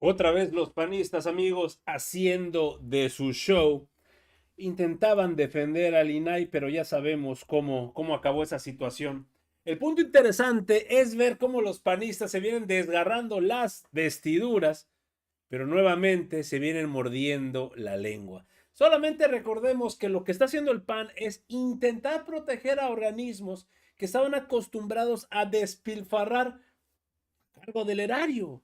Otra vez los panistas, amigos, haciendo de su show. Intentaban defender al INAI, pero ya sabemos cómo acabó esa situación. El punto interesante es ver cómo los panistas se vienen desgarrando las vestiduras, pero nuevamente se vienen mordiendo la lengua. Solamente recordemos que lo que está haciendo el PAN es intentar proteger a organismos que estaban acostumbrados a despilfarrar a cargo del erario.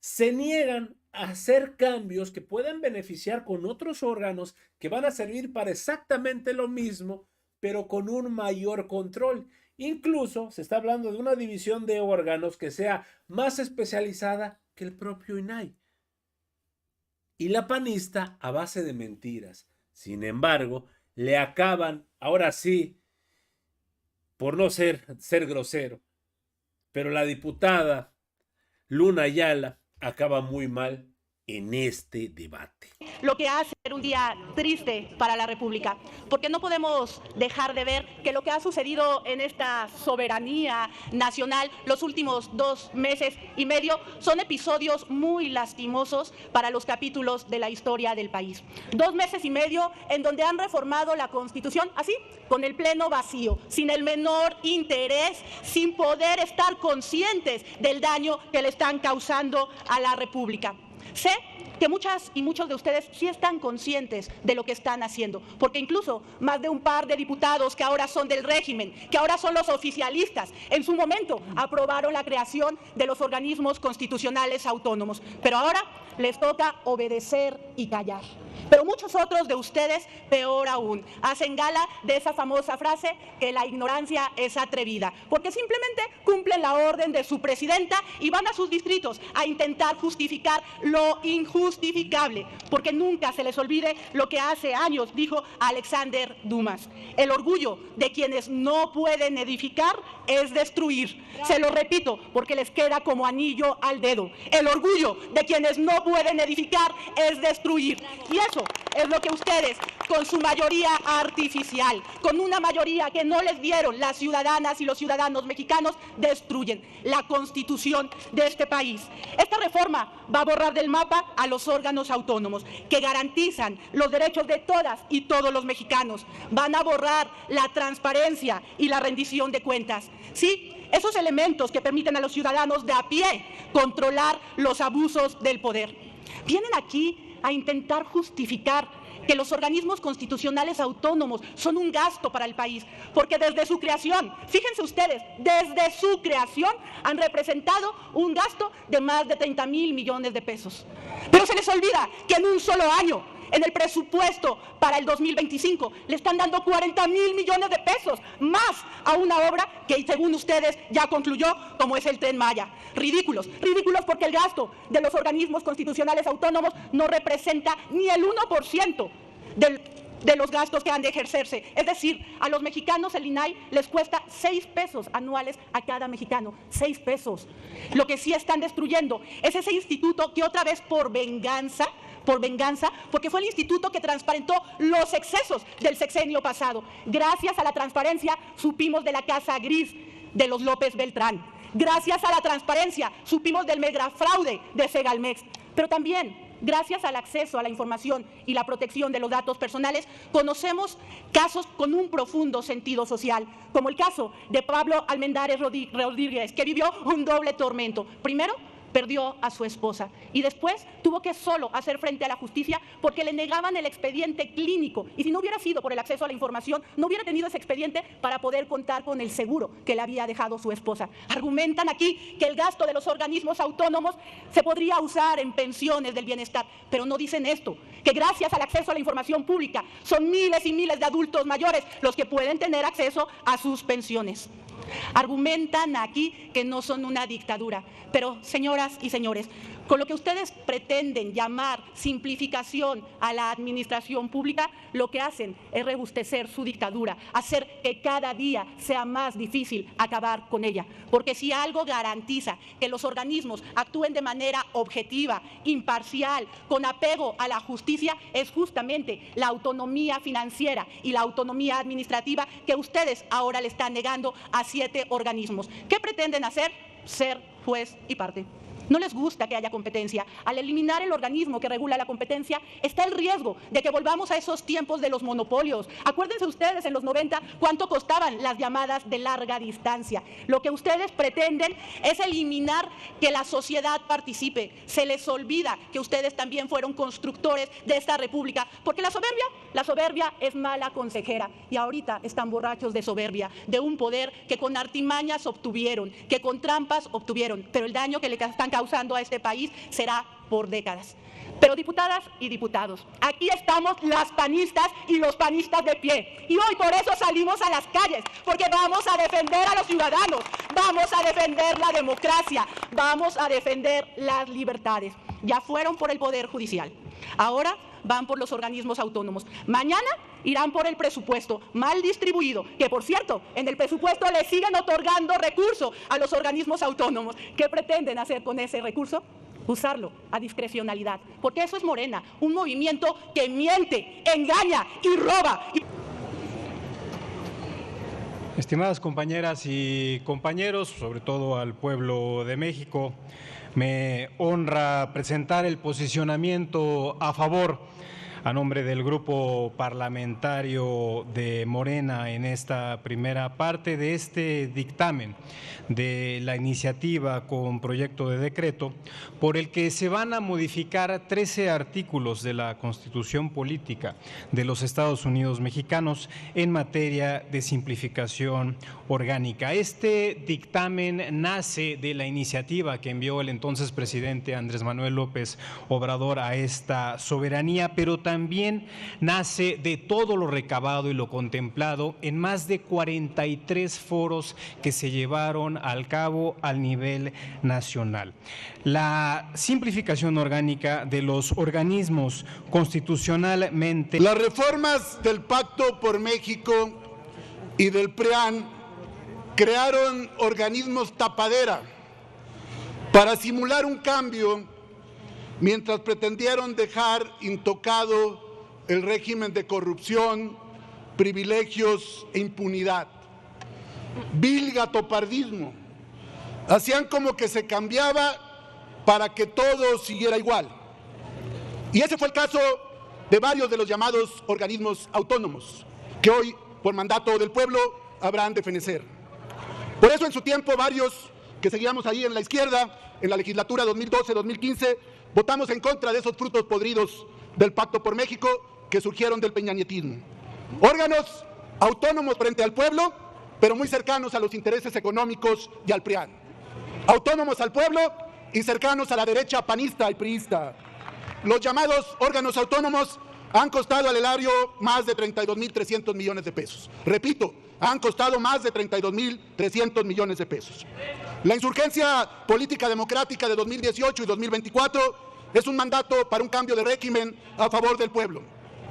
Se niegan a hacer cambios que pueden beneficiar con otros órganos que van a servir para exactamente lo mismo, pero con un mayor control. Incluso se está hablando de una división de órganos que sea más especializada que el propio INAI. Y la panista a base de mentiras. Sin embargo, le acaban, ahora sí, por no ser grosero, pero la diputada Luna Ayala acaba muy mal en este debate. Lo que hace ser un día triste para la República, porque no podemos dejar de ver que lo que ha sucedido en esta soberanía nacional los últimos 2 meses y medio son episodios muy lastimosos para los capítulos de la historia del país. 2 meses y medio en donde han reformado la Constitución así, con el pleno vacío, sin el menor interés, sin poder estar conscientes del daño que le están causando a la República. Sé que muchas y muchos de ustedes sí están conscientes de lo que están haciendo, porque incluso más de un par de diputados que ahora son del régimen, que ahora son los oficialistas, en su momento aprobaron la creación de los organismos constitucionales autónomos, pero ahora les toca obedecer y callar. Pero muchos otros de ustedes, peor aún, hacen gala de esa famosa frase que la ignorancia es atrevida, porque simplemente cumplen la orden de su presidenta y van a sus distritos a intentar justificar lo injustificable, porque nunca se les olvide lo que hace años dijo Alexander Dumas: el orgullo de quienes no pueden edificar es destruir. Se lo repito porque les queda como anillo al dedo: el orgullo de quienes no pueden edificar es destruir. Y eso es lo que ustedes, con su mayoría artificial, con una mayoría que no les dieron las ciudadanas y los ciudadanos mexicanos, destruyen la Constitución de este país. Esta reforma va a borrar del mapa a los órganos autónomos que garantizan los derechos de todas y todos los mexicanos. Van a borrar la transparencia y la rendición de cuentas. Sí, esos elementos que permiten a los ciudadanos de a pie controlar los abusos del poder. Vienen aquí a intentar justificar que los organismos constitucionales autónomos son un gasto para el país, porque desde su creación, fíjense ustedes, desde su creación han representado un gasto de más de 30,000 millones de pesos. Pero se les olvida que en un solo año, en el presupuesto para el 2025, le están dando 40,000 millones de pesos más a una obra que, según ustedes, ya concluyó, como es el Tren Maya. Ridículos, ridículos, porque el gasto de los organismos constitucionales autónomos no representa ni el 1% de los gastos que han de ejercerse. Es decir, a los mexicanos el INAI les cuesta 6 pesos anuales a cada mexicano, 6 pesos. Lo que sí están destruyendo es ese instituto que otra vez por venganza, porque fue el instituto que transparentó los excesos del sexenio pasado. Gracias a la transparencia supimos de la casa gris de los López Beltrán. Gracias a la transparencia supimos del megafraude de Segalmex. Pero también, gracias al acceso a la información y la protección de los datos personales, conocemos casos con un profundo sentido social, como el caso de Pablo Almendares Rodríguez, que vivió un doble tormento. Primero, perdió a su esposa y después tuvo que solo hacer frente a la justicia porque le negaban el expediente clínico, y si no hubiera sido por el acceso a la información no hubiera tenido ese expediente para poder contar con el seguro que le había dejado su esposa. Argumentan aquí que el gasto de los organismos autónomos se podría usar en pensiones del bienestar, pero no dicen esto, que gracias al acceso a la información pública son miles y miles de adultos mayores los que pueden tener acceso a sus pensiones. Argumentan aquí que no son una dictadura, pero señoras y señores, con lo que ustedes pretenden llamar simplificación a la administración pública, lo que hacen es rebustecer su dictadura, hacer que cada día sea más difícil acabar con ella. Porque si algo garantiza que los organismos actúen de manera objetiva, imparcial, con apego a la justicia, es justamente la autonomía financiera y la autonomía administrativa que ustedes ahora le están negando a 7 organismos. ¿Qué pretenden hacer? Ser juez y parte. No les gusta que haya competencia. Al eliminar el organismo que regula la competencia, está el riesgo de que volvamos a esos tiempos de los monopolios. Acuérdense ustedes en los 90 cuánto costaban las llamadas de larga distancia. Lo que ustedes pretenden es eliminar que la sociedad participe. Se les olvida que ustedes también fueron constructores de esta república, porque la soberbia es mala consejera, y ahorita están borrachos de soberbia, de un poder que con artimañas obtuvieron, que con trampas obtuvieron, pero el daño que le están causando a este país será por décadas. Pero diputadas y diputados, aquí estamos las panistas y los panistas de pie, y hoy por eso salimos a las calles, porque vamos a defender a los ciudadanos, vamos a defender la democracia, vamos a defender las libertades. Ya fueron por el Poder Judicial, ahora van por los organismos autónomos. Mañana irán por el presupuesto mal distribuido, que por cierto, en el presupuesto le siguen otorgando recursos a los organismos autónomos. ¿Qué pretenden hacer con ese recurso? Usarlo a discrecionalidad, porque eso es Morena, un movimiento que miente, engaña y roba. Estimadas compañeras y compañeros, sobre todo al pueblo de México, me honra presentar el posicionamiento a favor, a nombre del grupo parlamentario de Morena, en esta primera parte de este dictamen de la iniciativa con proyecto de decreto por el que se van a modificar 13 artículos de la Constitución Política de los Estados Unidos Mexicanos en materia de simplificación orgánica. Este dictamen nace de la iniciativa que envió el entonces presidente Andrés Manuel López Obrador a esta soberanía, pero también nace de todo lo recabado y lo contemplado en más de 43 foros que se llevaron al cabo al nivel nacional. La simplificación orgánica de los organismos constitucionalmente. Las reformas del Pacto por México y del PRIAN crearon organismos tapadera para simular un cambio, mientras pretendieron dejar intocado el régimen de corrupción, privilegios e impunidad. Vil gatopardismo. Hacían como que se cambiaba para que todo siguiera igual. Y ese fue el caso de varios de los llamados organismos autónomos, que hoy, por mandato del pueblo, habrán de fenecer. Por eso, en su tiempo, varios que seguíamos ahí en la izquierda, en la legislatura 2012-2015, votamos en contra de esos frutos podridos del Pacto por México que surgieron del peñanietismo. Órganos autónomos frente al pueblo, pero muy cercanos a los intereses económicos y al PRIAN. Autónomos al pueblo y cercanos a la derecha panista y priista. Los llamados órganos autónomos han costado al erario más de 32.300 millones de pesos. Repito, han costado más de 32.300 millones de pesos. La insurgencia política democrática de 2018 y 2024 es un mandato para un cambio de régimen a favor del pueblo.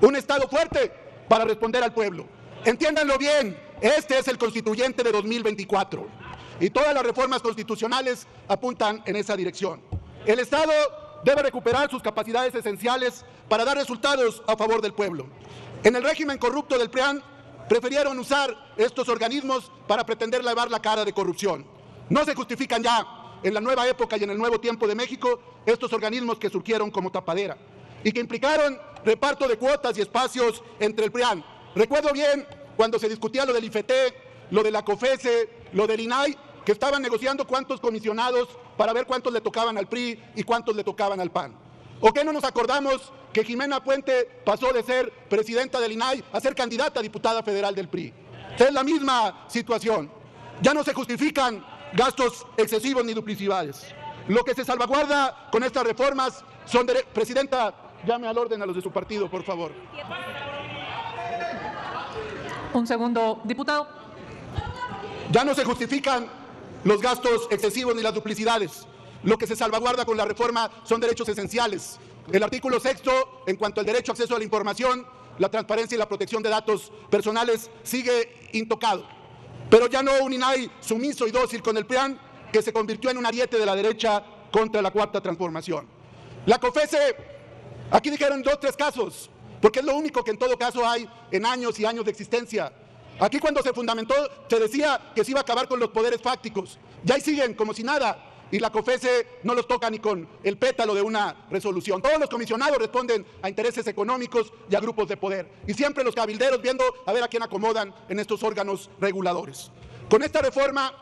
Un Estado fuerte para responder al pueblo. Entiéndanlo bien, este es el constituyente de 2024 y todas las reformas constitucionales apuntan en esa dirección. El Estado debe recuperar sus capacidades esenciales para dar resultados a favor del pueblo. En el régimen corrupto del PRIAN prefirieron usar estos organismos para pretender lavar la cara de corrupción. No se justifican ya, en la nueva época y en el nuevo tiempo de México, estos organismos que surgieron como tapadera y que implicaron reparto de cuotas y espacios entre el PRIAN. Recuerdo bien cuando se discutía lo del IFT, lo de la COFESE, lo del INAI, que estaban negociando cuántos comisionados para ver cuántos le tocaban al PRI y cuántos le tocaban al PAN. ¿O qué no nos acordamos que Jimena Puente pasó de ser presidenta del INAI a ser candidata a diputada federal del PRI? Es la misma situación. Ya no se justifican gastos excesivos ni duplicidades. Lo que se salvaguarda con estas reformas son Presidenta, llame al orden a los de su partido, por favor. Un segundo, diputado. Ya no se justifican los gastos excesivos ni las duplicidades. Lo que se salvaguarda con la reforma son derechos esenciales. El artículo 6, en cuanto al derecho a acceso a la información, la transparencia y la protección de datos personales, sigue intocado. Pero ya no un INAI sumiso y dócil con el PRIAN, que se convirtió en un ariete de la derecha contra la Cuarta Transformación. La COFESE, aquí dijeron 2 o 3 casos, porque es lo único que en todo caso hay en años y años de existencia. Aquí cuando se fundamentó se decía que se iba a acabar con los poderes fácticos. Ya ahí siguen como si nada. y la COFESE no los toca ni con el pétalo de una resolución. Todos los comisionados responden a intereses económicos y a grupos de poder. Y siempre los cabilderos viendo a ver a quién acomodan en estos órganos reguladores. Con esta reforma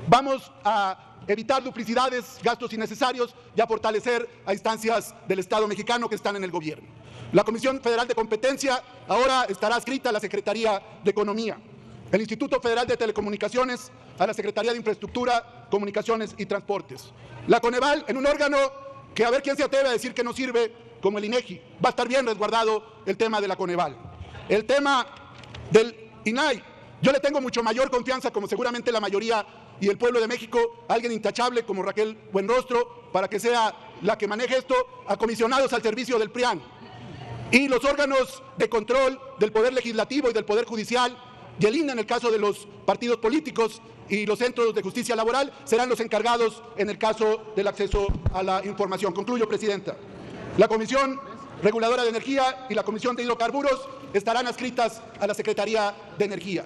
vamos a evitar duplicidades, gastos innecesarios y a fortalecer a instancias del Estado mexicano que están en el gobierno. La Comisión Federal de Competencia ahora estará adscrita a la Secretaría de Economía. El Instituto Federal de Telecomunicaciones a la Secretaría de Infraestructura, Comunicaciones y Transportes. La Coneval en un órgano que a ver quién se atreve a decir que no sirve como el INEGI. Va a estar bien resguardado el tema de la Coneval. El tema del INAI. Yo le tengo mucho mayor confianza, como seguramente la mayoría y el pueblo de México, a alguien intachable como Raquel Buenrostro, para que sea la que maneje esto, a comisionados al servicio del PRIAN. Y los órganos de control del Poder Legislativo y del Poder Judicial y el INE en el caso de los partidos políticos y los centros de justicia laboral serán los encargados en el caso del acceso a la información. Concluyo, Presidenta. La Comisión Reguladora de Energía y la Comisión de Hidrocarburos estarán adscritas a la Secretaría de Energía.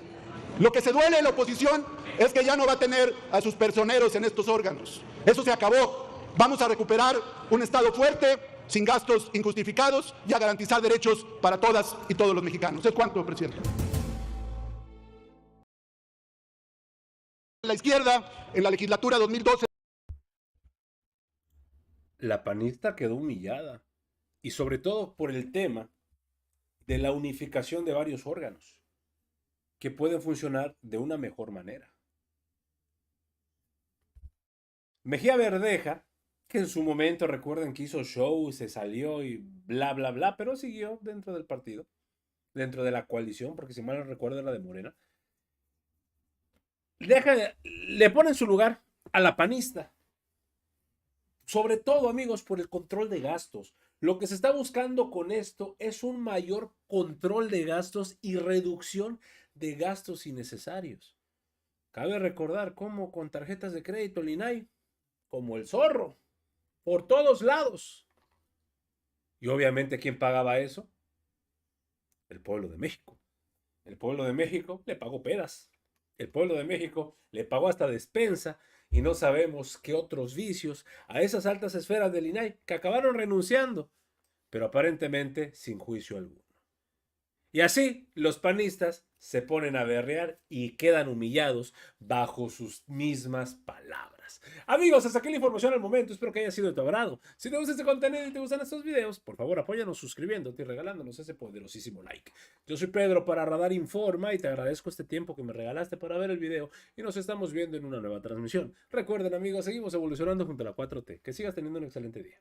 Lo que se duele en la oposición es que ya no va a tener a sus personeros en estos órganos. Eso se acabó. Vamos a recuperar un Estado fuerte, sin gastos injustificados y a garantizar derechos para todas y todos los mexicanos. Es cuanto, Presidente. La izquierda, en la legislatura 2012. La panista quedó humillada, y sobre todo por el tema de la unificación de varios órganos que pueden funcionar de una mejor manera. Mejía Verdeja, que en su momento recuerden que hizo show, se salió y bla, bla, bla, pero siguió dentro del partido, dentro de la coalición, porque si mal no recuerdo era de Morena. Le pone en su lugar a la panista. Sobre todo, amigos, por el control de gastos. Lo que se está buscando con esto es un mayor control de gastos y reducción de gastos innecesarios. Cabe recordar cómo con tarjetas de crédito el INAI, como el zorro, por todos lados. Y obviamente, ¿quién pagaba eso? El pueblo de México. El pueblo de México le pagó peras. El pueblo de México le pagó hasta despensa y no sabemos qué otros vicios a esas altas esferas del INAI que acabaron renunciando, pero aparentemente sin juicio alguno. Y así los panistas se ponen a berrear y quedan humillados bajo sus mismas palabras. Amigos, hasta aquí la información al momento. Espero que haya sido de tu agrado. Si te gusta este contenido y te gustan estos videos, por favor apóyanos suscribiéndote y regalándonos ese poderosísimo like. Yo soy Pedro para Radar Informa y te agradezco este tiempo que me regalaste para ver el video y nos estamos viendo en una nueva transmisión. Recuerden, amigos, seguimos evolucionando junto a la 4T. Que sigas teniendo un excelente día.